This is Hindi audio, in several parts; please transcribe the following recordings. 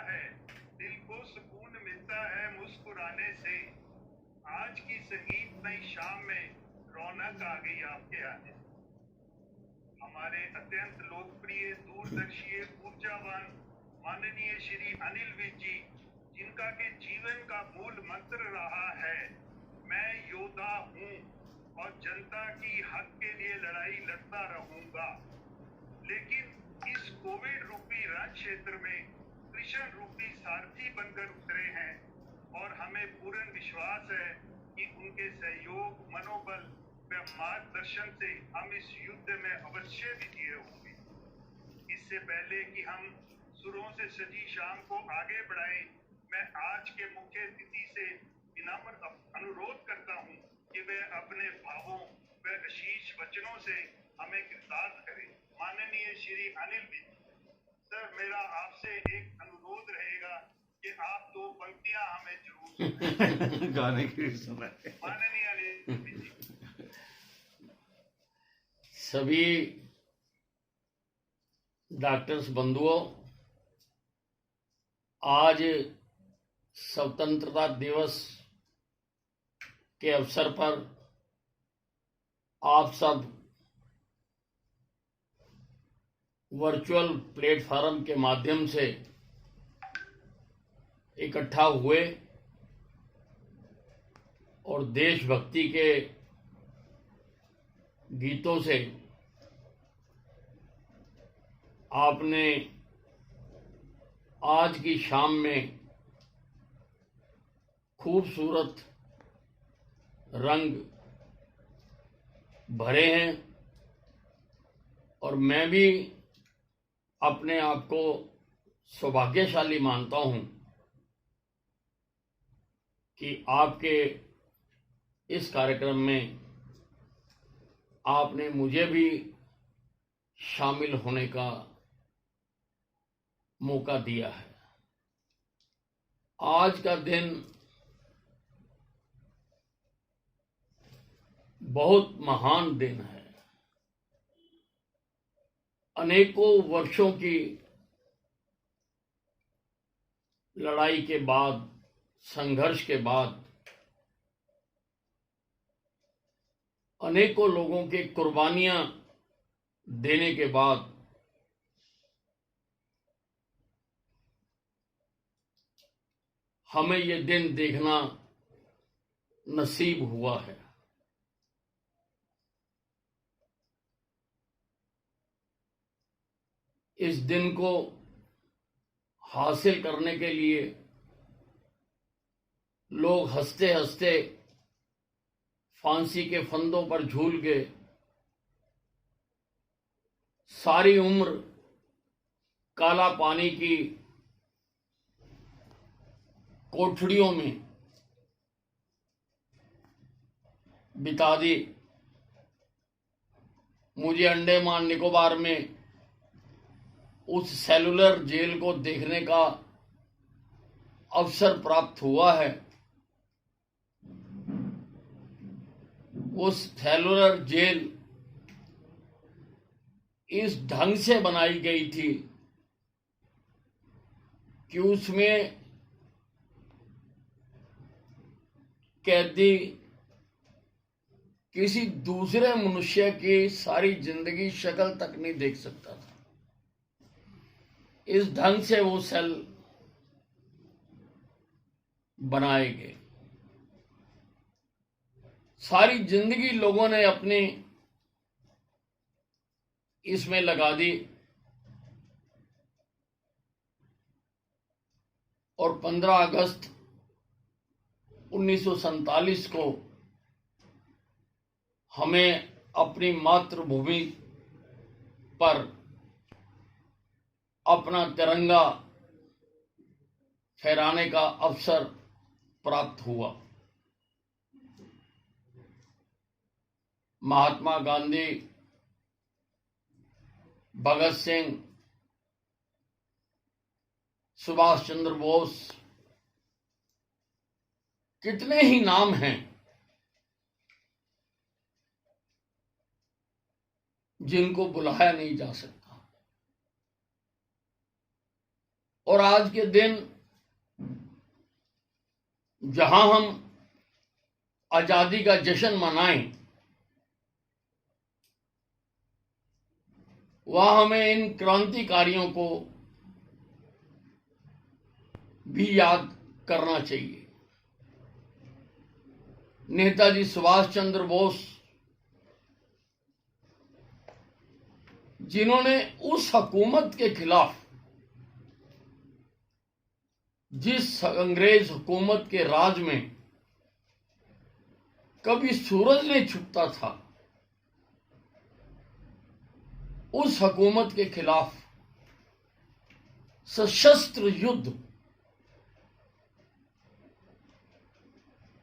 है, दिल को सुकून मिलता है मुस्कुराने से। आज की संगीतमय शाम में रौनक आ गई आपके आने से। हमारे अत्यंत लोकप्रिय, दूरदर्शी, ऊर्जावान माननीय श्री अनिल विज जी, जिनका के जीवन का मूल मंत्र रहा है, मैं योद्धा हूँ और जनता की हक के लिए लड़ाई लड़ता रहूंगा। लेकिन इस कोविड रूपी रण क्षेत्र में कृष्ण रूपी सारथी बनकर उतरे हैं और हमें पूर्ण विश्वास है कि उनके सहयोग, मनोबल व मार्गदर्शन से हम इस युद्ध में अवश्य विजयी होंगे। इससे पहले कि हम सुरों से सजी शाम को आगे बढ़ाएं, मैं आज के मुख्य अतिथि से विनम्र अनुरोध करता हूं कि वे अपने भावों व आशीष वचनों से हमें कृतार्थ करें। माननीय श्री अनिल विज सर, मेरा आपसे एक अनुरोध रहेगा कि आप दो पंक्तियां हमें जरूर गाने की सुना। माननीय अनिल विज जी। सभी डॉक्टर्स बंधुओं, आज स्वतंत्रता दिवस के अवसर पर आप सब वर्चुअल प्लेटफॉर्म के माध्यम से इकट्ठा हुए और देशभक्ति के गीतों से आपने आज की शाम में खूबसूरत रंग भरे हैं और मैं भी अपने आप को सौभाग्यशाली मानता हूं कि आपके इस कार्यक्रम में आपने मुझे भी शामिल होने का मौका दिया है। आज का दिन बहुत महान दिन है। अनेकों वर्षों की लड़ाई के बाद, संघर्ष के बाद, अनेकों लोगों की कुर्बानियां देने के बाद हमें ये दिन देखना नसीब हुआ है। इस दिन को हासिल करने के लिए लोग हंसते हंसते फांसी के फंदों पर झूल गए। सारी उम्र काला पानी की कोठड़ियों में बिता दी। मुझे अंडमान निकोबार में उस सेलुलर जेल को देखने का अवसर प्राप्त हुआ है। उस सेलुलर जेल इस ढंग से बनाई गई थी कि उसमें कैदी किसी दूसरे मनुष्य की सारी जिंदगी शक्ल तक नहीं देख सकता था। इस ढंग से वो सेल बनाए गए। सारी जिंदगी लोगों ने अपनी इसमें लगा दी और 15 अगस्त 1947 को हमें अपनी मातृभूमि पर अपना तिरंगा फहराने का अवसर प्राप्त हुआ। महात्मा गांधी, भगत सिंह, सुभाष चंद्र बोस, कितने ही नाम हैं जिनको बुलाया नहीं जा सकता। और आज के दिन जहां हम आजादी का जश्न मनाएं, वहां हमें इन क्रांतिकारियों को भी याद करना चाहिए। नेताजी सुभाष चंद्र बोस, जिन्होंने उस हुकूमत के खिलाफ, जिस अंग्रेज हुकूमत के राज में कभी सूरज नहीं छुपता था, उस हुकूमत के खिलाफ सशस्त्र युद्ध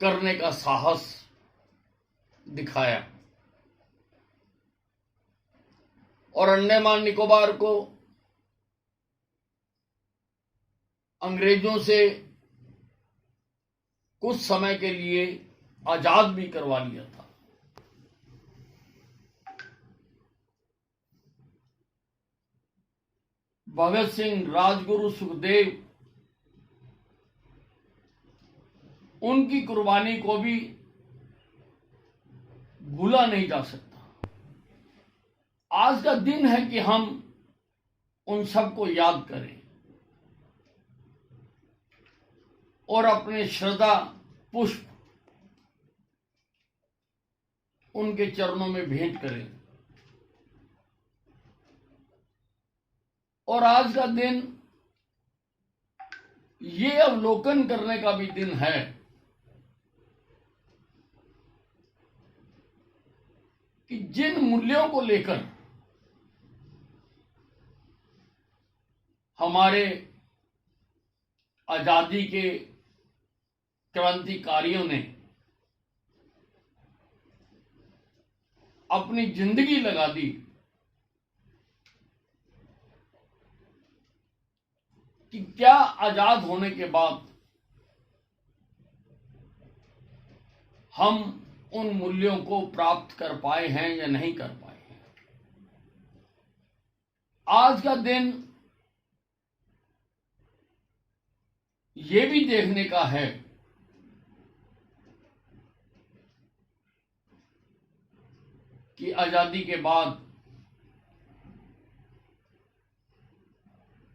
करने का साहस दिखाया और अंडमान निकोबार को अंग्रेजों से कुछ समय के लिए आजाद भी करवा लिया था। भगत सिंह, राजगुरु, सुखदेव, उनकी कुर्बानी को भी भूला नहीं जा सकता। आज का दिन है कि हम उन सबको याद करें और अपने श्रद्धा पुष्प उनके चरणों में भेंट करें। और आज का दिन ये अवलोकन करने का भी दिन है कि जिन मूल्यों को लेकर हमारे आजादी के क्रांतिकारियों ने अपनी जिंदगी लगा दी, कि क्या आजाद होने के बाद हम उन मूल्यों को प्राप्त कर पाए हैं या नहीं कर पाए हैं। आज का दिन ये भी देखने का है कि आजादी के बाद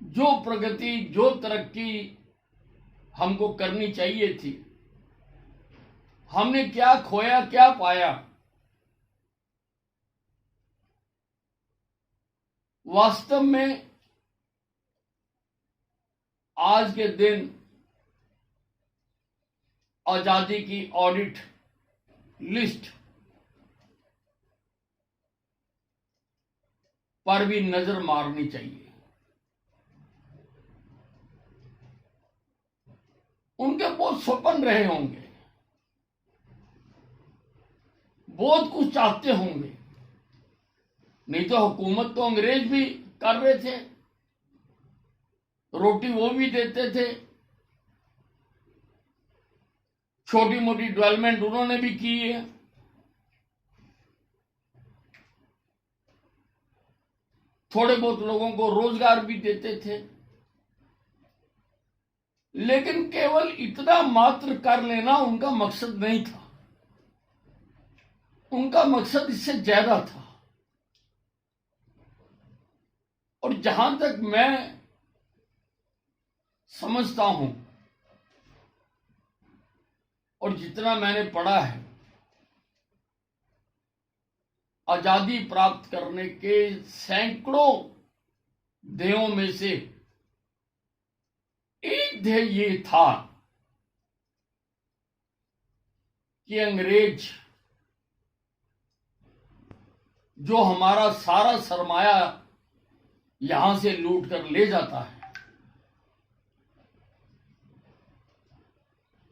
जो प्रगति, जो तरक्की हमको करनी चाहिए थी, हमने क्या खोया, क्या पाया। वास्तव में आज के दिन आजादी की ऑडिट लिस्ट पर भी नजर मारनी चाहिए। उनके बहुत स्वप्न रहे होंगे, बहुत कुछ चाहते होंगे, नहीं तो हुकूमत तो अंग्रेज भी कर रहे थे, रोटी वो भी देते थे, छोटी मोटी डेवलपमेंट उन्होंने भी की है। थोड़े बहुत लोगों को रोजगार भी देते थे, लेकिन केवल इतना मात्र कर लेना उनका मकसद नहीं था। उनका मकसद इससे ज्यादा था। और जहां तक मैं समझता हूं और जितना मैंने पढ़ा है, आजादी प्राप्त करने के सैकड़ों ध्येयों में से एक ध्येय ये था कि अंग्रेज जो हमारा सारा सरमाया यहां से लूट कर ले जाता है,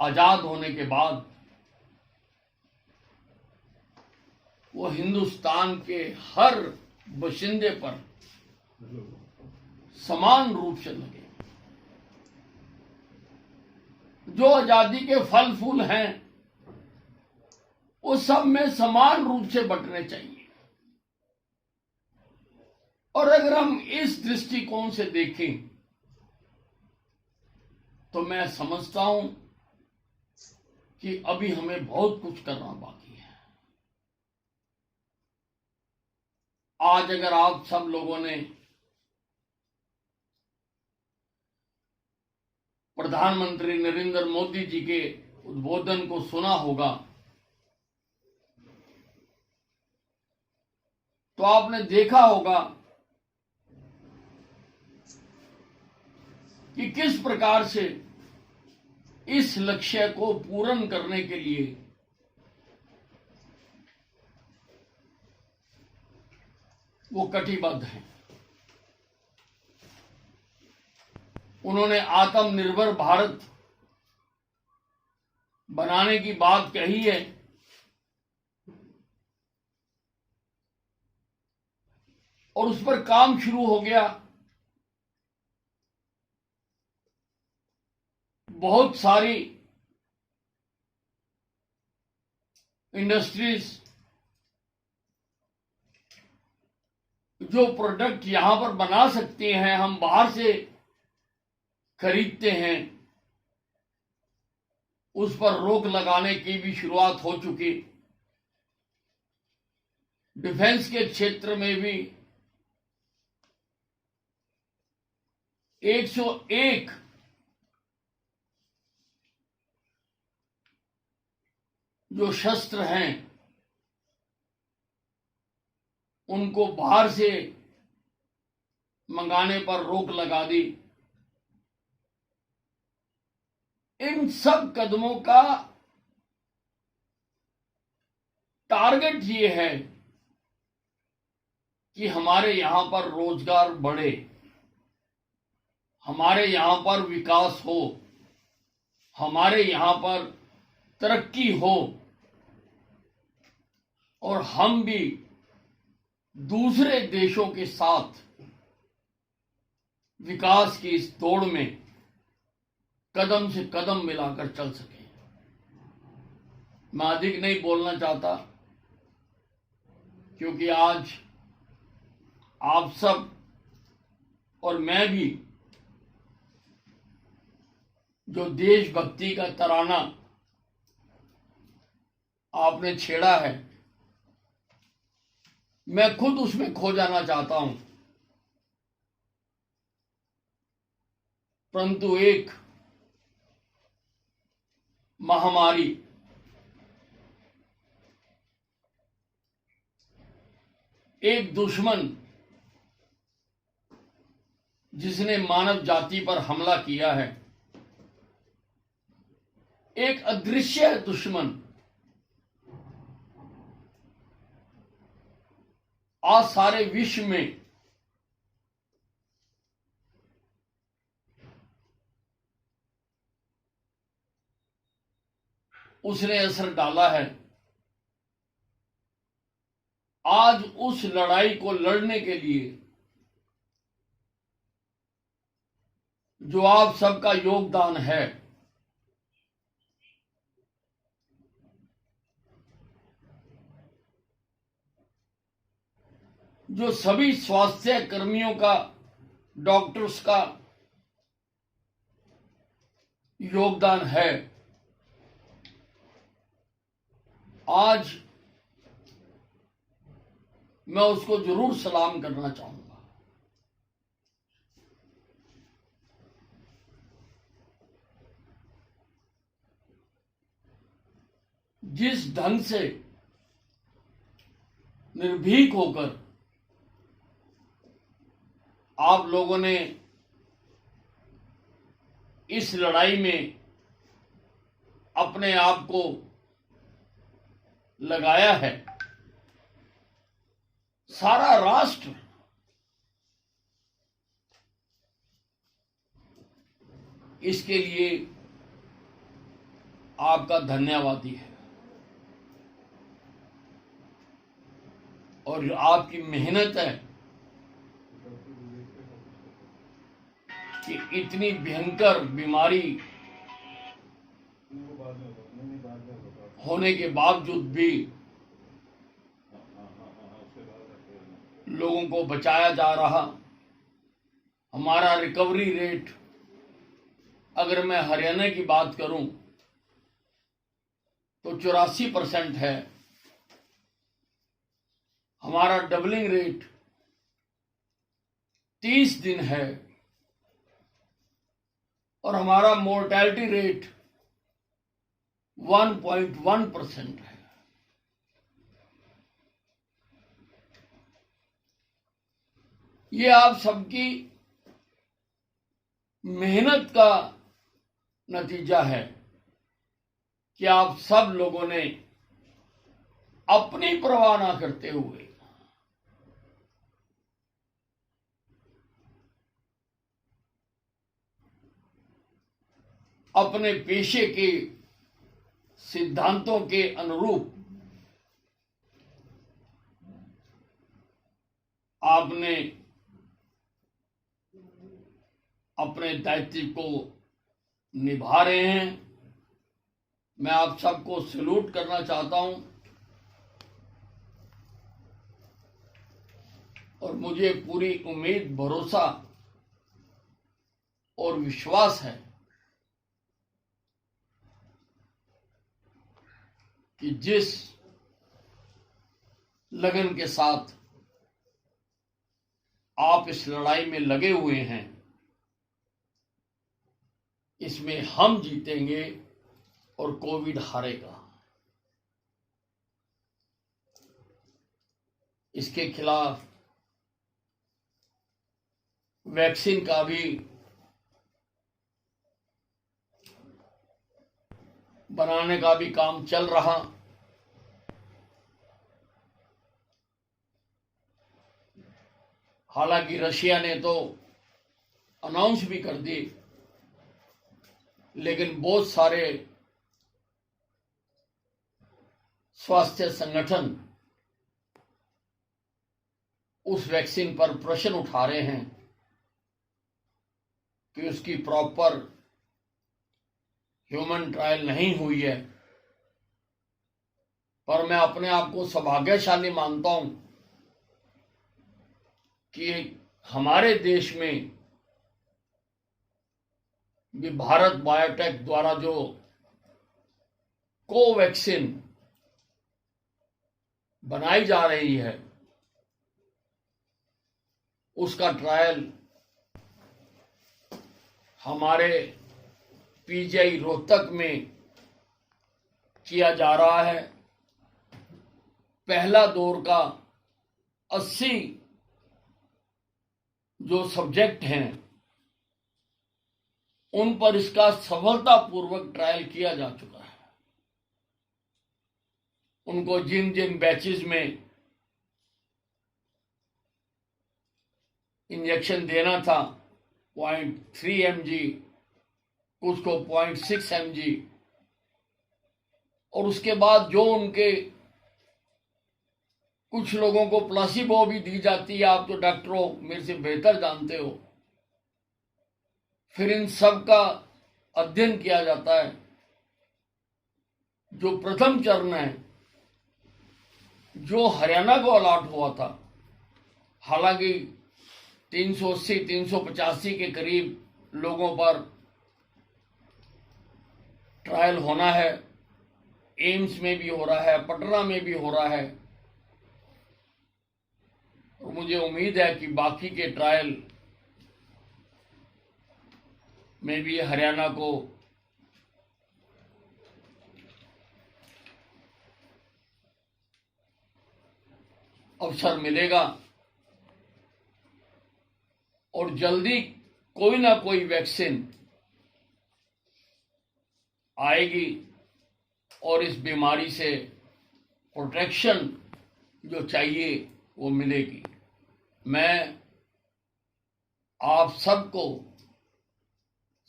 आजाद होने के बाद वो हिंदुस्तान के हर बशिंदे पर समान रूप से लगे। जो आजादी के फल फूल हैं वो सब में समान रूप से बंटने चाहिए। और अगर हम इस दृष्टिकोण से देखें तो मैं समझता हूं कि अभी हमें बहुत कुछ करना बाकी है। आज अगर आप सब लोगों ने प्रधानमंत्री नरेंद्र मोदी जी के उद्बोधन को सुना होगा तो आपने देखा होगा कि किस प्रकार से इस लक्ष्य को पूर्ण करने के लिए वो कटिबद्ध हैं। उन्होंने आत्मनिर्भर भारत बनाने की बात कही है और उस पर काम शुरू हो गया। बहुत सारी इंडस्ट्रीज जो प्रोडक्ट यहां पर बना सकते हैं, हम बाहर से खरीदते हैं, उस पर रोक लगाने की भी शुरुआत हो चुकी। डिफेंस के क्षेत्र में भी 101 जो शस्त्र हैं उनको बाहर से मंगाने पर रोक लगा दी। इन सब कदमों का टारगेट ये है कि हमारे यहां पर रोजगार बढ़े, हमारे यहां पर विकास हो, हमारे यहां पर तरक्की हो और हम भी दूसरे देशों के साथ विकास की इस दौड़ में कदम से कदम मिलाकर चल सके। मैं अधिक नहीं बोलना चाहता क्योंकि आज आप सब और मैं भी जो देशभक्ति का तराना आपने छेड़ा है, मैं खुद उसमें खो जाना चाहता हूं, परंतु एक महामारी, एक दुश्मन जिसने मानव जाति पर हमला किया है, एक अदृश्य दुश्मन आज सारे विश्व में उसने असर डाला है। आज उस लड़ाई को लड़ने के लिए जो आप सबका योगदान है, जो सभी स्वास्थ्य कर्मियों का, डॉक्टर्स का योगदान है, आज मैं उसको जरूर सलाम करना चाहूंगा। जिस ढंग से निर्भीक होकर आप लोगों ने इस लड़ाई में अपने आप को लगाया है, सारा राष्ट्र इसके लिए आपका धन्यवादी है। और जो आपकी मेहनत है कि इतनी भयंकर बीमारी होने के बावजूद भी लोगों को बचाया जा रहा, हमारा रिकवरी रेट अगर मैं हरियाणा की बात करूं तो 84% है। हमारा डबलिंग रेट 30 दिन है और हमारा मोर्टेलिटी रेट 1.1% है। ये आप सबकी मेहनत का नतीजा है कि आप सब लोगों ने अपनी परवाह ना करते हुए अपने पेशे के सिद्धांतों के अनुरूप आपने अपने दायित्व को निभा रहे हैं। मैं आप सबको सैल्यूट करना चाहता हूं और मुझे पूरी उम्मीद, भरोसा और विश्वास है कि जिस लगन के साथ आप इस लड़ाई में लगे हुए हैं, इसमें हम जीतेंगे और कोविड हारेगा। इसके खिलाफ वैक्सीन का भी बनाने का भी काम चल रहा। हालांकि रशिया ने तो अनाउंस भी कर दी, लेकिन बहुत सारे स्वास्थ्य संगठन उस वैक्सीन पर प्रश्न उठा रहे हैं कि उसकी प्रॉपर ह्यूमन ट्रायल नहीं हुई है। पर मैं अपने आप को सौभाग्यशाली मानता हूं कि हमारे देश में भी भारत बायोटेक द्वारा जो कोवैक्सीन बनाई जा रही है, उसका ट्रायल हमारे पीजीआई रोहतक में किया जा रहा है। पहला दौर का 80 जो सब्जेक्ट हैं उन पर इसका सफलतापूर्वक ट्रायल किया जा चुका है। उनको जिन जिन बैचेस में इंजेक्शन देना था 0.3 mg, कुछ को 0.6 mg, और उसके बाद जो उनके कुछ लोगों को प्लासिबो भी दी जाती है, आप तो डॉक्टरों मेरे से बेहतर जानते हो। फिर इन सब का अध्ययन किया जाता है। जो प्रथम चरण है, जो हरियाणा को अलॉट हुआ था, हालांकि 380-385 के करीब लोगों पर ट्रायल होना है। एम्स में भी हो रहा है, पटना में भी हो रहा है, और मुझे उम्मीद है कि बाकी के ट्रायल में भी हरियाणा को अवसर मिलेगा और जल्दी कोई ना कोई वैक्सीन आएगी और इस बीमारी से प्रोटेक्शन जो चाहिए वो मिलेगी। मैं आप सबको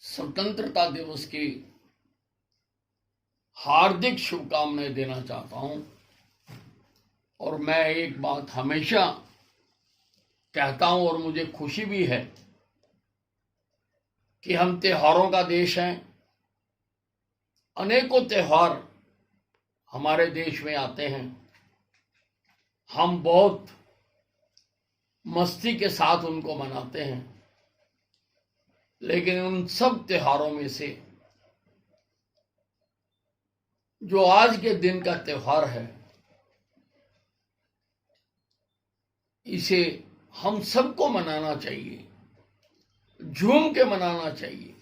स्वतंत्रता दिवस की हार्दिक शुभकामनाएं देना चाहता हूं। और मैं एक बात हमेशा कहता हूं और मुझे खुशी भी है कि हम त्योहारों का देश हैं। अनेकों त्योहार हमारे देश में आते हैं, हम बहुत मस्ती के साथ उनको मनाते हैं, लेकिन उन सब त्योहारों में से जो आज के दिन का त्योहार है, इसे हम सबको मनाना चाहिए, झूम के मनाना चाहिए,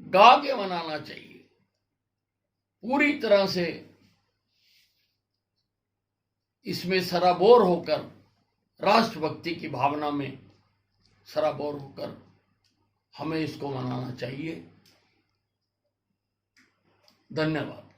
गा के मनाना चाहिए, पूरी तरह से इसमें सराबोर होकर, राष्ट्रभक्ति की भावना में सराबोर होकर हमें इसको मनाना चाहिए। धन्यवाद।